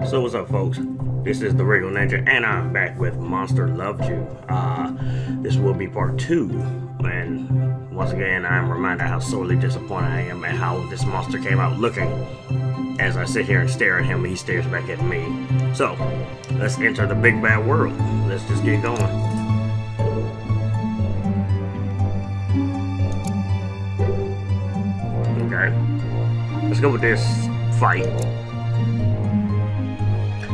So what's up, folks? This is the Regal Ninja, and I'm back with Monster Loved You. This will be part 2, and once again, I'm reminded how sorely disappointed I am at how this monster came out looking. As I sit here and stare at him, he stares back at me. So, let's enter the big bad world. Let's just get going. Okay, let's go with this fight.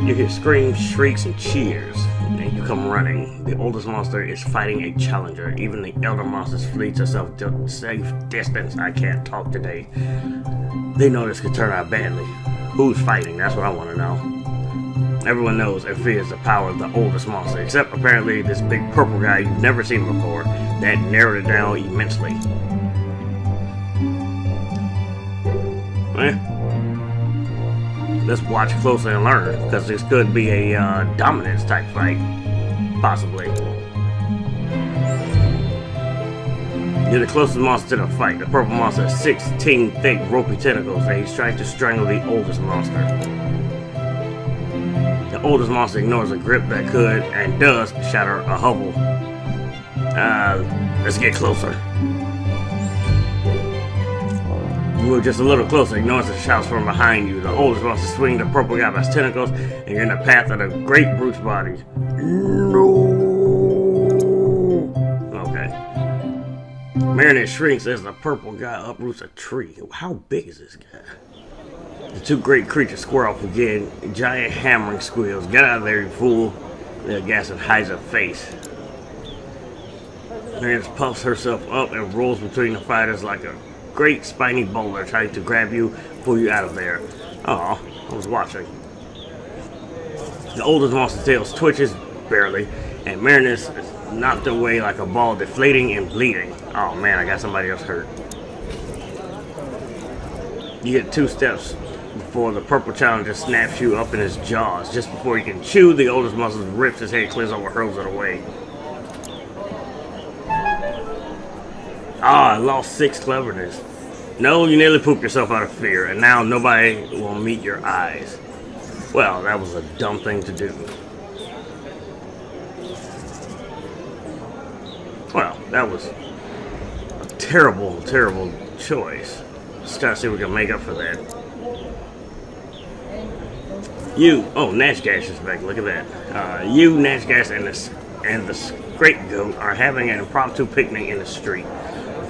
You hear screams, shrieks, and cheers, and you come running. The oldest monster is fighting a challenger. Even the elder monsters flee to safe distance. I can't talk today. They know this could turn out badly. Who's fighting? That's what I want to know. Everyone knows and fears the power of the oldest monster, except apparently this big purple guy you've never seen before. That narrowed it down immensely. Let's watch closely and learn, because this could be a dominance type fight. Possibly. You're the closest monster to the fight. The purple monster has 16 thick, ropey tentacles, and he's trying to strangle the oldest monster. The oldest monster ignores a grip that could, and does, shatter a hovel. Let's get closer. You move just a little closer, ignoring the shouts from behind you. The oldest monster swing the purple guy by his tentacles, and you're in the path of the great brute's body. No! Okay. Marinette shrinks as the purple guy uproots a tree. How big is this guy? The two great creatures square off again. Giant hammering squeals. Get out of there, you fool. The gas and hides her face. Marinette puffs herself up and rolls between the fighters like a great spiny boulder trying to grab you, pull you out of there. Oh, I was watching. The oldest monster's tail twitches barely, and Marinette is knocked away like a ball, deflating and bleeding. Oh man, I got somebody else hurt. You get 2 steps before the purple challenger snaps you up in his jaws. Just before you can chew, the oldest monster rips his head clear over, hurls it away. Ah, I lost 6 cleverness. No, you nearly pooped yourself out of fear, and now nobody will meet your eyes. Well, that was a dumb thing to do. Well, that was a terrible, terrible choice. Just gotta see if we can make up for that. Oh, Nashgash is back, look at that. You, Nashgash, and the Scapegoat are having an impromptu picnic in the street.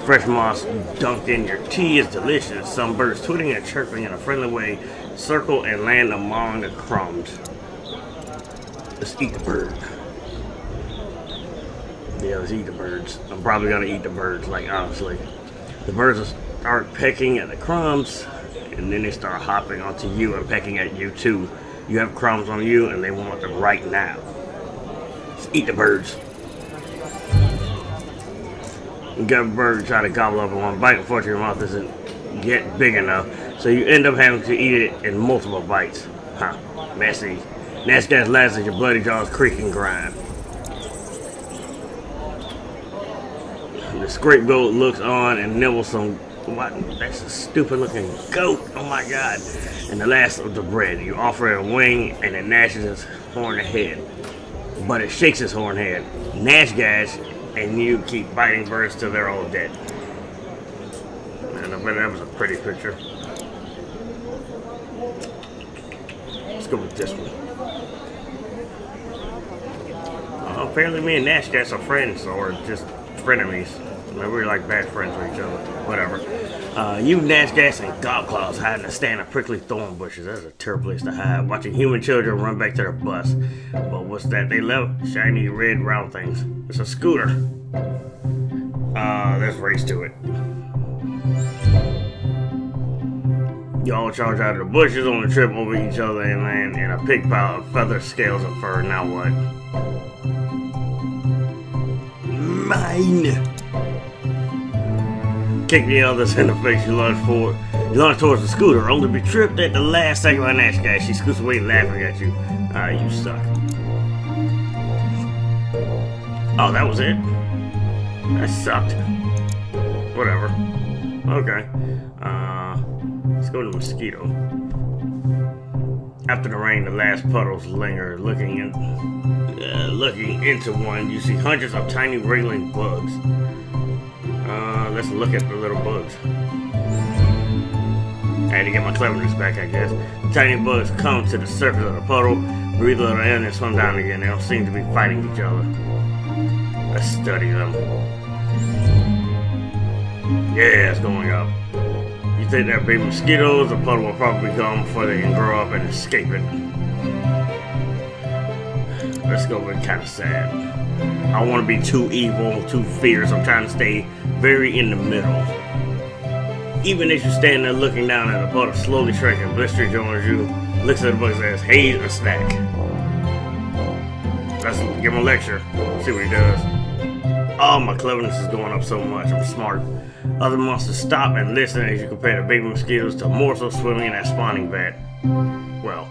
Fresh moss dunked in your tea is delicious. Some birds twittering and chirping in a friendly way circle and land among the crumbs. Let's eat the bird. Yeah, let's eat the birds. I'm probably gonna eat the birds, like honestly. The birds start pecking at the crumbs, and then they start hopping onto you and pecking at you too. You have crumbs on you, and they want them right now. Let's eat the birds. You got a bird try to gobble up in one bite. Unfortunately, your mouth doesn't get big enough, so you end up having to eat it in multiple bites. Huh, messy. Nashgash laughs as your bloody jaws creak and grind. The Scapegoat looks on and nibbles some. What? That's a stupid looking goat. Oh my god. And the last of the bread. You offer it a wing, and it gnashes its horned head. But it shakes its horned head. Nashgash and you keep biting birds till they're all dead. And I bet that was a pretty picture. Let's go with this one. Apparently me and Nashgash are friends, or just frenemies. Maybe we're like bad friends with each other. Whatever. You, Nashgash, and Gobclaws hide in a stand of prickly thorn bushes. That's a terrible place to hide. Watching human children run back to their bus. But what's that they left? Shiny red round things. It's a scooter. Let's race to it. You all charge out of the bushes on the trip over each other and land in a pig pile of feathers, scales, and fur. Now what? Mine! Kick the others in the face. You lunge towards the scooter, only to be tripped at the last second by Nashgash. She scoots away laughing at you. You suck. Oh, that was it? That sucked. Whatever. Okay. Let's go to Mosquito. After the rain, the last puddles linger. Looking into one, you see hundreds of tiny wriggling bugs. Let's look at the little bugs. I had to get my cleverness back, I guess. The tiny bugs come to the surface of the puddle, breathe a little air, and then swim down again. They don't seem to be fighting each other. Let's study them. Yeah, it's going up. You think they're baby mosquitoes? The puddle will probably come before they can grow up and escape it. Let's go with kind of sad. I don't want to be too evil, too fierce. I'm trying to stay very in the middle. Even as you stand there looking down at the puddle, slowly shrinking, Blistery joins you, looks at the book and says, "Hey, a snack." Let's give him a lecture, see what he does. Oh, my cleverness is going up so much, I'm smart. Other monsters stop and listen as you compare the baby mosquitoes to morsels swimming in that spawning vat. Well,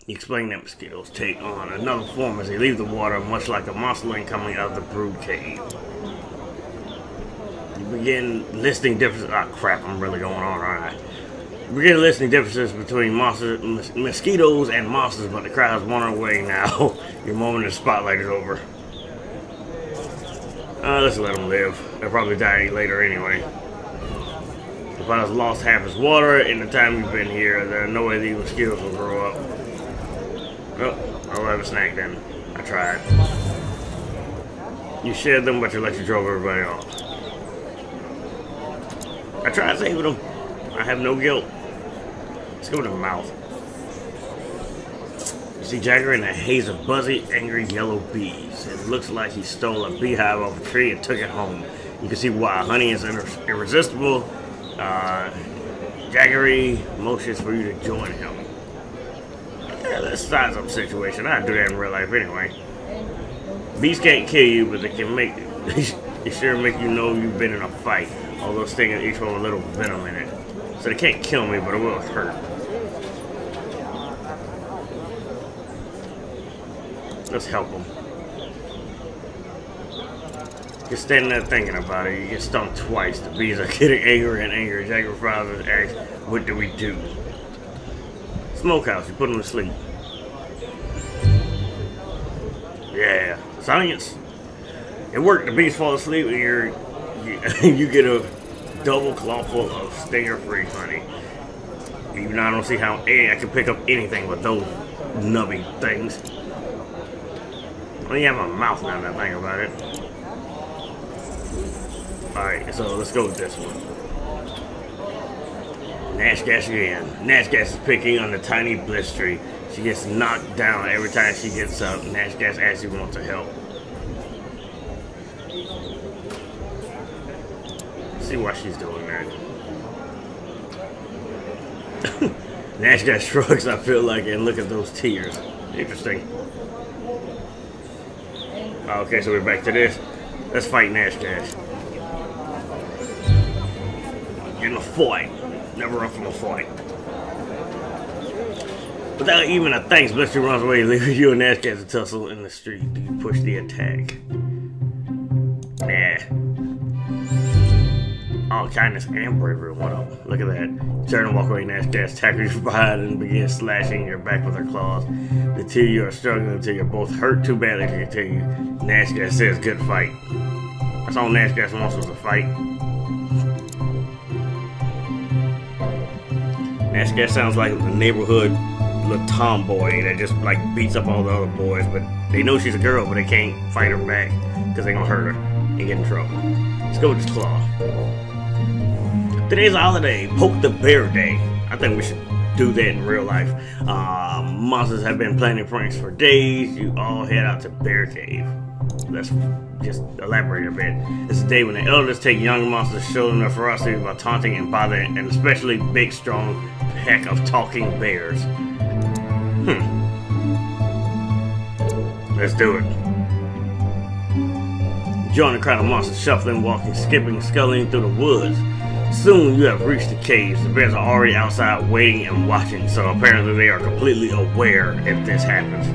you explain that mosquitoes take on another form as they leave the water, much like a monsterling coming out of the brood cave. You begin listing differences. Ah, crap, I'm really going on, aren't I? You begin listing differences between mosquitoes and monsters, but the crowd's wandering away now. Your moment in the spotlight is over. Let's let them live. They'll probably die later anyway. The bottle's lost half its water in the time you've been here. There's no way these mosquitoes will grow up. Oh, I'll have a snack then. I tried. You shared them, but you drove everybody off. I tried saving them. I have no guilt. Let's go to the mouth. You see Jagger in a haze of buzzy, angry yellow bees. It looks like he stole a beehive off a tree and took it home. You can see why. Honey is irresistible. Jaggery motions for you to join him. Yeah, that's a size up situation. I'd do that in real life anyway. Bees can't kill you, but they can make they sure make you know you've been in a fight. All those things, each one with a little venom in it. So they can't kill me, but it will hurt. Let's help them. You're standing there thinking about it. You get stung twice. The bees are getting angrier and angrier. Jagger father asks, "What do we do?" Smokehouse, you put them to sleep. Yeah, science. It worked. The bees fall asleep and you get a double claw full of stinger-free honey. Even though I don't see how I can pick up anything with those nubby things. I don't even have a mouth now that I think about it. Alright, so let's go with this one. Nash Gas again. Nash Gas is picking on the tiny Blistery. She gets knocked down every time she gets up. Nash Gas actually wants to help. See why she's doing that. Nash Gas shrugs, I feel like, and look at those tears. Interesting. Okay, so we're back to this. Let's fight Nash Gas. In a fight. Never run from a fight. Without even a thanks, Blistery runs away, leaving you and Nash Gas to tussle in the street. Do you push the attack? Nah. Oh, kindness and bravery. What up? Look at that. You turn and walk away. Nash Gas tackles you behind and begins slashing your back with her claws. The two of you are struggling until you're both hurt too badly to continue. Nash Gas says, "Good fight." That's all Nash Gas wants was a fight. Nash Gas sounds like the neighborhood little tomboy that just like beats up all the other boys, but they know she's a girl, but they can't fight her back because they're gonna hurt her and get in trouble. Let's go with this claw. Today's a holiday, Poke the Bear Day. I think we should do that in real life. Monsters have been planning pranks for days. You all head out to Bear Cave. Let's just elaborate a bit. It's a day when the elders take young monsters, show them their ferocity by taunting and bothering, and especially big, strong pack of talking bears. Let's do it. Join the crowd of monsters shuffling, walking, skipping, sculling through the woods. Soon you have reached the caves. The bears are already outside waiting and watching, so apparently they are completely aware if this happens.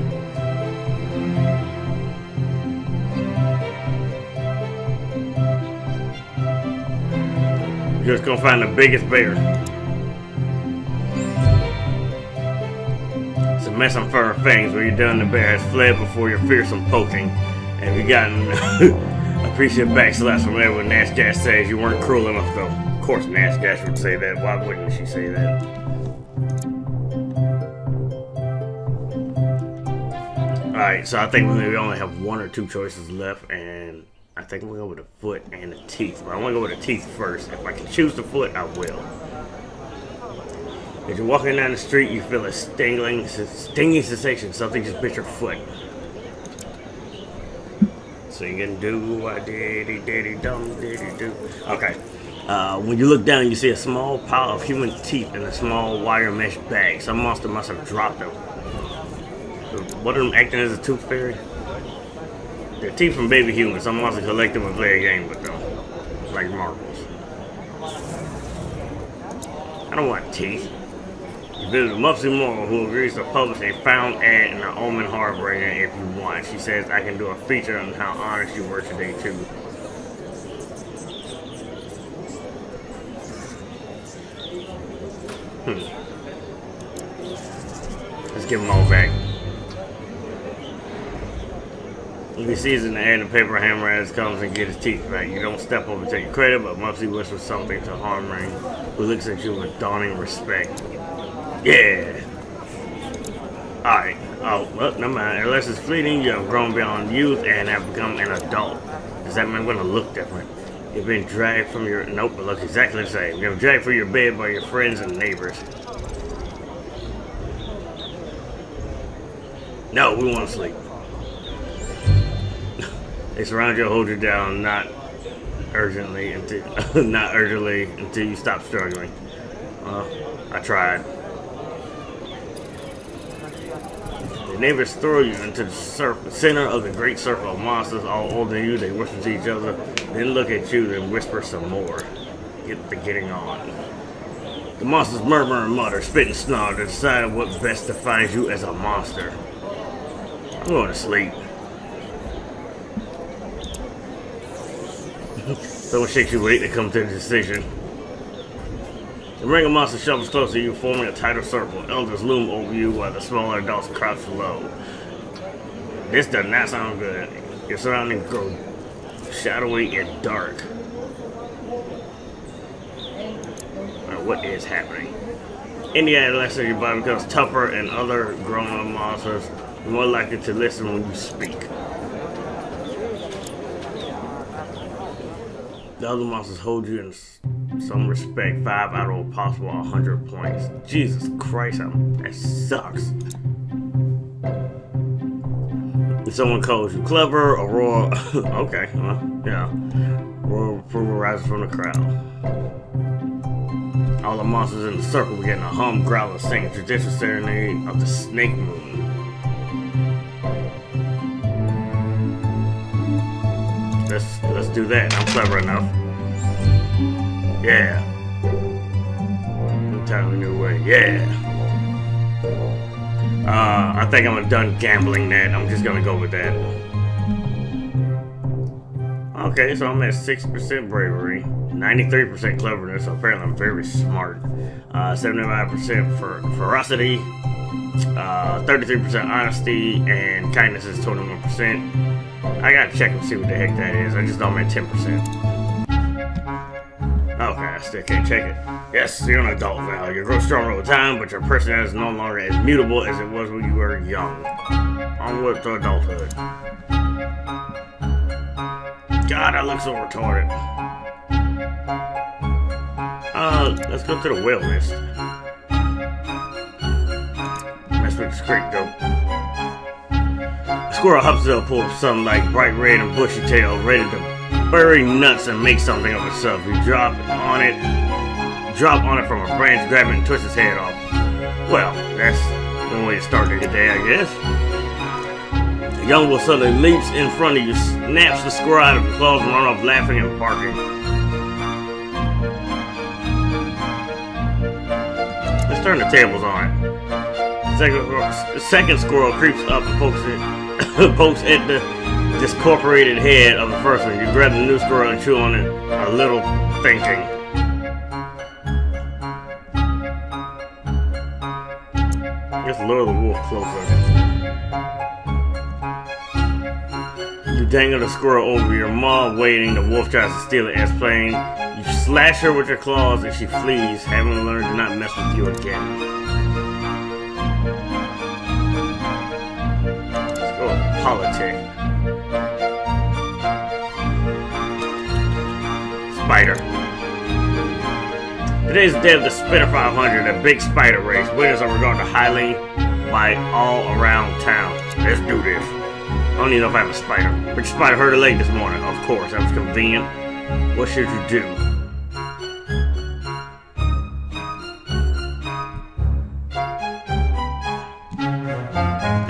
You're just gonna find the biggest bear. messing fur fangs when you're done. The bear has fled before your fearsome poking. And you gotten appreciate backslash from everyone. Nasdash says you weren't cruel enough, though. Of course, Nasdash would say that. Why wouldn't she say that? Alright, so I think we maybe only have 1 or 2 choices left, and I think I'm going to go with the foot and the teeth. But I want to go with the teeth first. If I can choose the foot, I will. As you're walking down the street, you feel a stinging sensation. Something just bit your foot. Singing do I diddy diddy dum diddy do. Okay. When you look down, you see a small pile of human teeth in a small wire mesh bag. Some monster must have dropped them. One of them acting as a tooth fairy. They're teeth from baby humans. Some monster collect them and play a game with them, like marbles. I don't want teeth. You visit Mopsy Moore, who agrees to publish a found ad in the Omen Harbinger if you want. She says I can do a feature on how honest you were today, too. Let's give them all back. He sees in the ad the paper hammer as comes and get his teeth back. You don't step up and take credit, but Mopsy whispers something to Harmring, who looks at you with dawning respect. Yeah. Alright. Oh, well, never mind. Unless it's fleeting, you have grown beyond youth and have become an adult. Does that mean we're going to look different? You've been dragged from your... Nope, it looks exactly the same. You've been dragged from your bed by your friends and neighbors. No, we want to sleep. They surround you and hold you down, not urgently until you stop struggling. I tried. The neighbors throw you into the center of the great circle of monsters, all older than you. They whisper to each other, then look at you, then whisper some more. Get the getting on. The monsters murmur and mutter, spit and snarl to decide what best defines you as a monster. I'm going to sleep. Someone shakes you weight to come to the decision. The ring of monsters shovels close to you, forming a tighter circle. Elders loom over you while the smaller adults crouch low. This does not sound good. Your surroundings grow shadowy and dark. What is happening? In the adolescence, your body becomes tougher, and other grown-up monsters are more likely to listen when you speak. The other monsters hold you in some respect, 5 out of a possible 100 points. Jesus Christ, that sucks. If someone calls you clever, Aurora, okay, well, yeah. Royal approval rises from the crowd. All the monsters in the circle begin to hum, growl, and sing a traditional serenade of the Snake Moon. Let's do that. I'm clever enough. Yeah. Entirely new way. Yeah. I think I'm done gambling that. I'm just gonna go with that. Okay, so I'm at 6% bravery, 93% cleverness. So apparently I'm very smart. 75% for ferocity, 33% honesty, and kindness is 21%. I gotta check and see what the heck that is. I just know I'm at 10%. Okay, I still can't check it. Yes, you're an adult now. You grow stronger over time, but your personality is no longer as mutable as it was when you were young. Onward to adulthood. God, I look so retarded. Let's go to the whale list. Mess with the script, though. Squirrel hops up, pulls something like bright red and bushy tail, ready to bury nuts and make something of itself. You drop on it from a branch, grab it, and twist its head off. Well, that's one way to start your day, I guess. The young wolf suddenly leaps in front of you, snaps the squirrel out of the claws, and run off laughing and barking. Let's turn the tables on it. The second squirrel creeps up and pokes at the discorporated head of the first one. You grab the new squirrel and chew on it, a little thinking. Just lure the wolf closer. You dangle the squirrel over your maw, waiting. The wolf tries to steal it as plain. You slash her with your claws and she flees, having learned to not mess with you again. Let's go with politic. Spider. Today's the day of the Spitter 500, a big spider race. Winners are regarded highly by all around town. Let's do this. I don't even know if I have a spider. But your spider hurt her leg this morning. Of course, that was convenient. What should you do?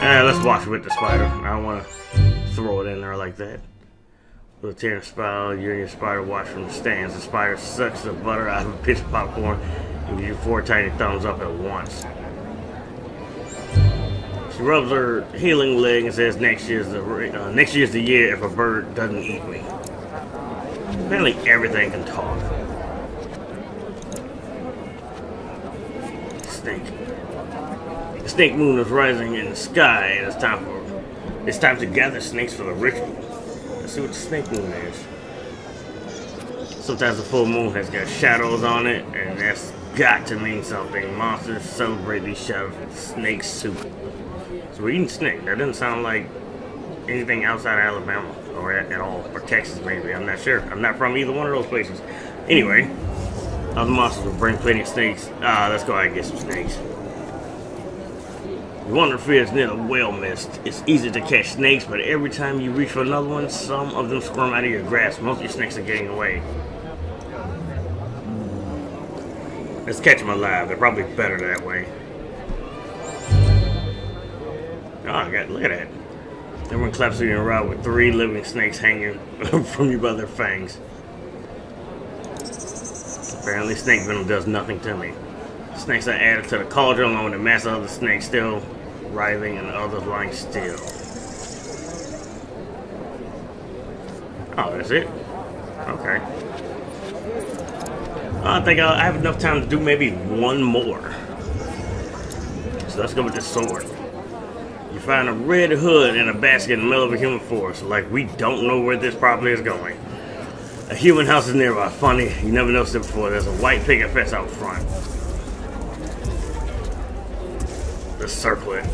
Let's watch with the spider. I don't want to throw it in there like that. With a tear in the spiral, you and your spider watch from the stands. The spider sucks the butter out of a piece of popcorn and gives you 4 tiny thumbs up at once. She rubs her healing leg and says, next year's the year if a bird doesn't eat me. Apparently everything can talk. Snake. The snake moon is rising in the sky, and it's time to gather snakes for the ritual. Let's see what the snake moon is. Sometimes the full moon has got shadows on it, and that's got to mean something. Monsters celebrate these shadows with snake soup. So we're eating snake. That doesn't sound like anything outside of Alabama or at all, or Texas maybe. I'm not sure. I'm not from either one of those places. Anyway, other monsters will bring plenty of snakes. Let's go ahead and get some snakes. You wonder if it's near the whale mist. It's easy to catch snakes, but every time you reach for another one, some of them squirm out of your grasp. Most of your snakes are getting away. Let's catch them alive. They're probably better that way. Oh, look at that. Everyone claps you in a row with 3 living snakes hanging from you by their fangs. Apparently snake venom does nothing to me. Snakes are added to the cauldron along with a mass of other snakes still writhing and others lying still. Oh, that's it? Okay. I think I have enough time to do maybe one more. So let's go with this sword. You find a red hood in a basket in the middle of a human forest. Like we don't know where this property is going. A human house is nearby. Funny, you never noticed it before. There's a white picket fence out front. Let's circle it.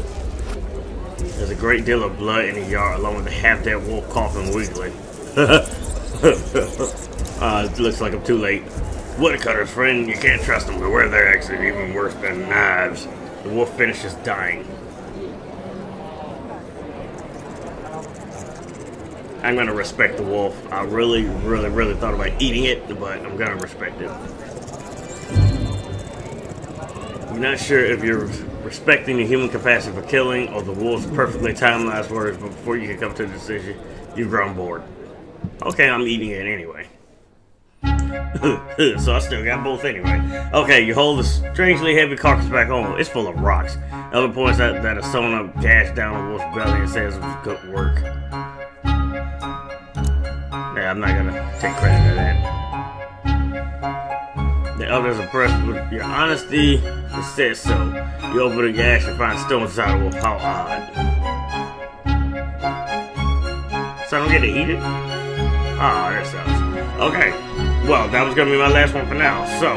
There's a great deal of blood in the yard, along with a half-dead wolf coughing weakly. It looks like I'm too late. Woodcutters, friend, you can't trust them. Beware their exit, even worse than knives. The wolf finishes dying. I'm gonna respect the wolf. I really thought about eating it, but I'm gonna respect it. You're not sure if you're respecting the human capacity for killing or the wolf's perfectly timed last words, but before you can come to a decision, you've grown bored. Okay, I'm eating it anyway. So I still got both anyway. Okay, you hold the strangely heavy carcass back home. It's full of rocks. Elder points out that a sewn up gash down the wolf's belly and says it was good work. Yeah, I'm not gonna take credit for that. The elder is impressed with your honesty and says so. You open the gash and find stones inside the wolf. How odd. So I don't get to eat it? Oh, that sucks. Okay, well, that was gonna be my last one for now. So,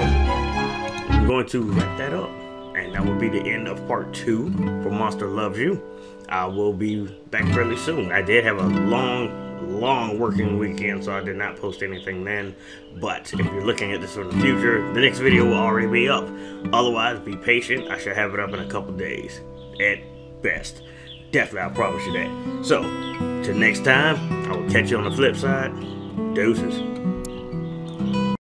I'm going to wrap that up. And that will be the end of part 2 for Monster Loves You. I will be back fairly soon. I did have a long working weekend, so I did not post anything then. But if you're looking at this in the future, the next video will already be up. Otherwise, be patient. I should have it up in a couple days at best. Definitely, I promise you that. So, till next time, I will catch you on the flip side. Deuces.